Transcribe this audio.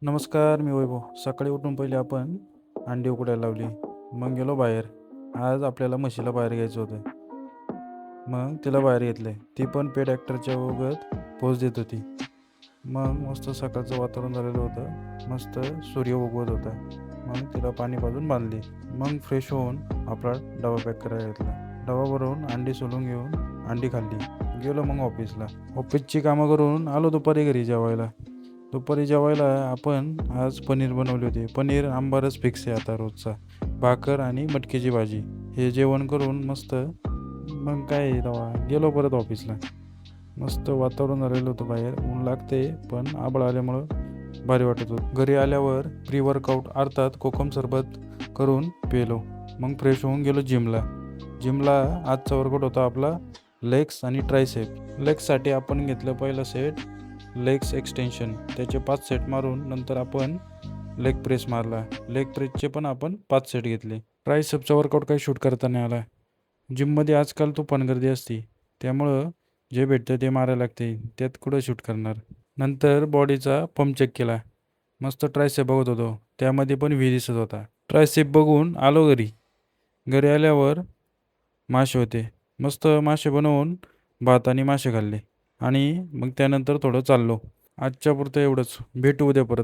नमस्कार, मी वैभव. सकाळी उठून पहिले आपण अंडी उकडायला लावली. मग गेलो बाहेर. आज आपल्याला म्हशीला बाहेर घ्यायचं होतं. मग तिला बाहेर घेतले. ती पण पेट ॲक्टरच्या ओघत पोज देत होती. मग मस्त सकाळचं वातावरण झालेलं होतं. मस्त सूर्य उगवत होता. मग तिला पाणी पाजून बांधली. मग फ्रेश होऊन आपला डबा पॅक करायला घेतला. डबा भरून अंडी सोलून घेऊन अंडी खाल्ली. गेलो मग ऑफिसला. ऑफिसची कामं करून आलो दुपारी घरी जेवायला. दुपारी जेवायला आपण आज पनीर बनवले होते. पनीर आंबारच फिक्स आहे आता रोजचा. भाकर आणि मटकीची भाजी हे जेवण करून मस्त मग काय तेव्हा गेलो परत ऑफिसला. मस्त वातावरण झालेलं होतं बाहेर. ऊन लागते पण आभाळ आल्यामुळं भारी वाटत होतं. घरी आल्यावर प्री वर्कआउट अर्थात कोकम सरबत करून पेलो. मग फ्रेश होऊन गेलो जिमला आजचा वर्कआउट होता आपला लेग्स आणि ट्रायसेप. लेग्ससाठी आपण घेतलं पहिलं सेट लेग्स एक्सटेन्शन. त्याचे 5 सेट मारून नंतर आपण लेग प्रेस मारला. लेग प्रेसचे पण आपण 5 सेट घेतले. ट्रायसेपचा वर्कआउट काही शूट करता नाही आला. जिममध्ये आजकाल तुफान गर्दी असते, त्यामुळं जे भेटतं ते मारायला लागते. त्यात कुठं शूट करणार. नंतर बॉडीचा पंप चेक केला. मस्त ट्रायसेप बघत होतो. त्यामध्ये पण व्ही दिसत होता. ट्रायसेप बघून आलो घरी. घरी आल्यावर मासे होते. मस्त मासे बनवून भात आणि मासे खाल्ले आणि मग त्यानंतर थोडं चाललो. आजच्या पुरतं एवढंच. भेटू उद्या परत.